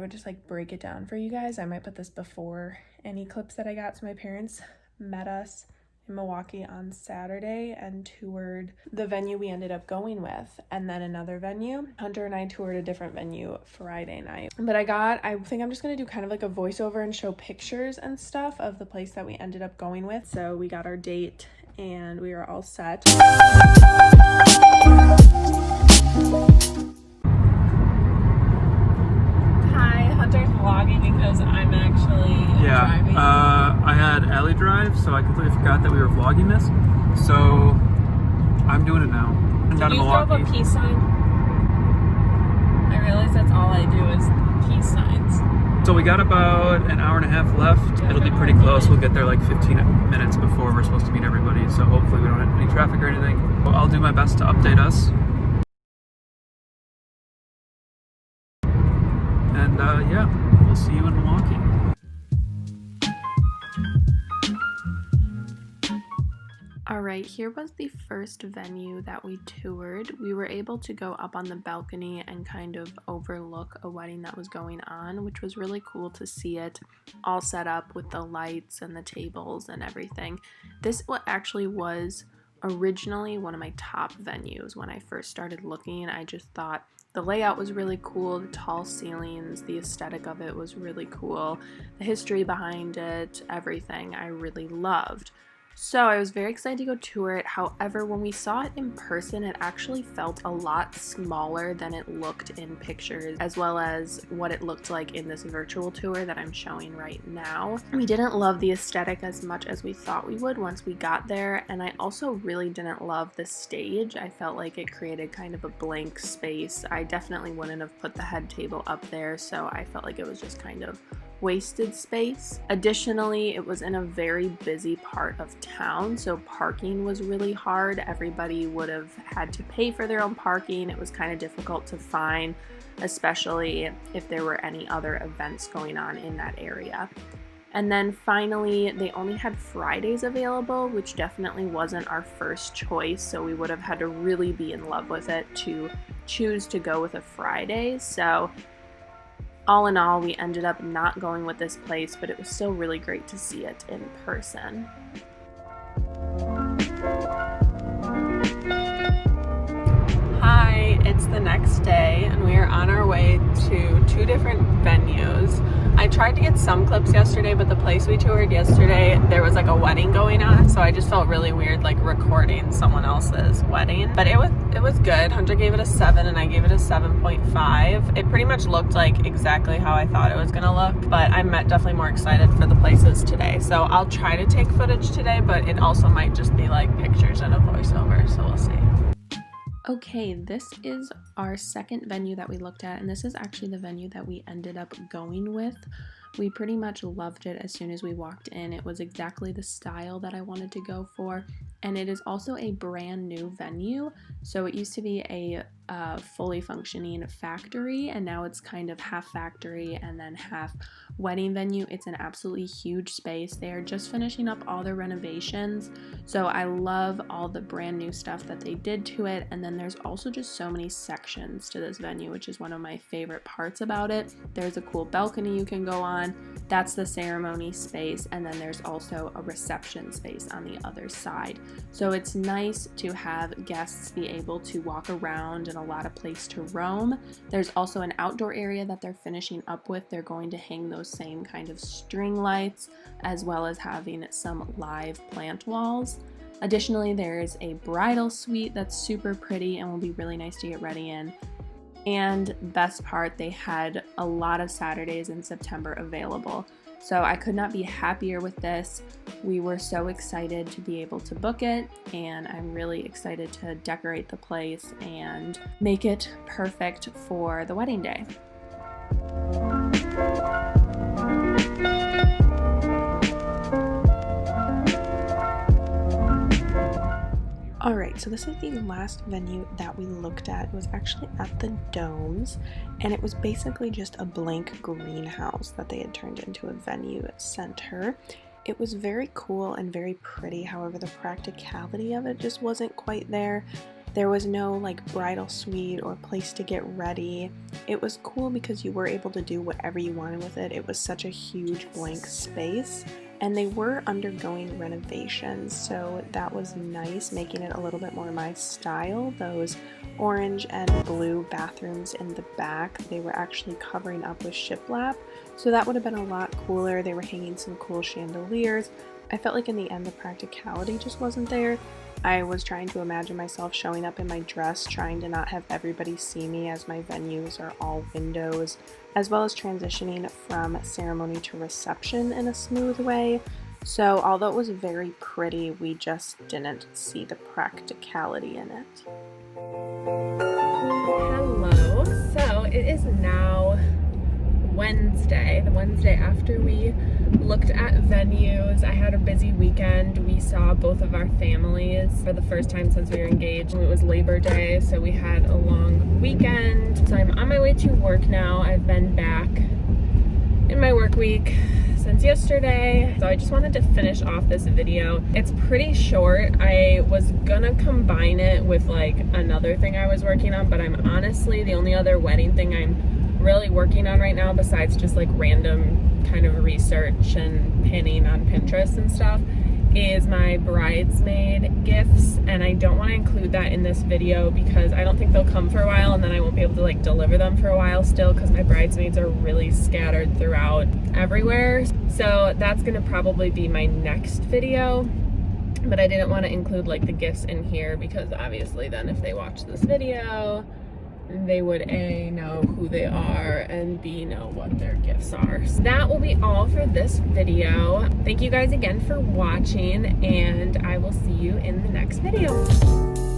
would just like break it down for you guys. I might put this before any clips that I got. So my parents met us in Milwaukee on Saturday and toured the venue we ended up going with, and then another venue. Hunter and I toured a different venue Friday night. But I think I'm just gonna do kind of like a voiceover and show pictures and stuff of the place that we ended up going with. So we got our date and we are all set. Hi, Hunter's vlogging because I'm actually driving. I had Allie drive, so I completely forgot that we were vlogging this. So I'm doing it now. I'm down in Milwaukee. You drove a peace sign? I realize that's all I do is peace signs. So we got about an hour and a half left. It'll be pretty close. We'll get there like 15 minutes before we're supposed to meet everybody. So hopefully we don't have any traffic or anything. I'll do my best to update us. And yeah, we'll see you in Milwaukee. Alright, here was the first venue that we toured. We were able to go up on the balcony and kind of overlook a wedding that was going on, which was really cool to see it all set up with the lights and the tables and everything. This actually was originally one of my top venues. When I first started looking, I just thought the layout was really cool, the tall ceilings, the aesthetic of it was really cool, the history behind it, everything I really loved. So I was very excited to go tour it. However, when we saw it in person, it actually felt a lot smaller than it looked in pictures, as well as what it looked like in this virtual tour that I'm showing right now. We didn't love the aesthetic as much as we thought we would once we got there, and I also really didn't love the stage. I felt like it created kind of a blank space. I definitely wouldn't have put the head table up there, so I felt like it was just kind of wasted space. Additionally, it was in a very busy part of town, so parking was really hard. Everybody would have had to pay for their own parking. It was kind of difficult to find, especially if there were any other events going on in that area. And then finally, they only had Fridays available, which definitely wasn't our first choice, so we would have had to really be in love with it to choose to go with a Friday. So all in all, we ended up not going with this place, but it was still really great to see it in person. Hi, it's the next day and we are on our way to two different venues. I tried to get some clips yesterday, but the place we toured yesterday, there was like a wedding going on, so I just felt really weird like recording someone else's wedding. But it was good. Hunter gave it a 7 and I gave it a 7.5. It pretty much looked like exactly how I thought it was gonna look, but I'm definitely more excited for the places today. So I'll try to take footage today, but it also might just be like pictures and a voiceover, so we'll see. Okay, this is our second venue that we looked at, and this is actually the venue that we ended up going with. We pretty much loved it as soon as we walked in. It was exactly the style that I wanted to go for, and it is also a brand new venue. So it used to be a fully functioning factory, and now it's kind of half factory and then half wedding venue. It's an absolutely huge space. They are just finishing up all their renovations, so I love all the brand new stuff that they did to it. And then there's also just so many sections to this venue, which is one of my favorite parts about it. There's a cool balcony you can go on. That's the ceremony space, and then there's also a reception space on the other side. So it's nice to have guests be able to walk around and a lot of place to roam. There's also an outdoor area that they're finishing up with. They're going to hang those same kind of string lights, as well as having some live plant walls. Additionally, there's a bridal suite that's super pretty and will be really nice to get ready in. And best part, they had a lot of Saturdays in September available. So I could not be happier with this. We were so excited to be able to book it, and I'm really excited to decorate the place and make it perfect for the wedding day. Alright, so this is the last venue that we looked at. It was actually at the Domes, and it was basically just a blank greenhouse that they had turned into a venue center. It was very cool and very pretty, however the practicality of it just wasn't quite there. There was no like bridal suite or place to get ready. It was cool because you were able to do whatever you wanted with it. It was such a huge blank space, and they were undergoing renovations, so that was nice, making it a little bit more my style. Those orange and blue bathrooms in the back, they were actually covering up with shiplap, so that would have been a lot cooler. They were hanging some cool chandeliers. I felt like in the end the practicality just wasn't there. I was trying to imagine myself showing up in my dress, trying to not have everybody see me as my venues are all windows, as well as transitioning from ceremony to reception in a smooth way. So although it was very pretty, we just didn't see the practicality in it. Hello. So it is now Wednesday, the Wednesday after we looked at venues. I had a busy weekend. We saw both of our families for the first time since we were engaged. It was Labor Day, so we had a long weekend. So I'm on my way to work now. I've been back in my work week since yesterday, so I just wanted to finish off this video. It's pretty short. I was gonna combine it with like another thing I was working on, but I'm honestly the only other wedding thing I'm really working on right now, besides just like random kind of research and pinning on Pinterest and stuff, is my bridesmaid gifts. And I don't want to include that in this video because I don't think they'll come for a while, and then I won't be able to like deliver them for a while still, because my bridesmaids are really scattered throughout everywhere. So that's gonna probably be my next video, but I didn't want to include like the gifts in here because obviously then if they watch this video, they would A, know who they are, and B, know what their gifts are. So that will be all for this video. Thank you guys again for watching, and I will see you in the next video.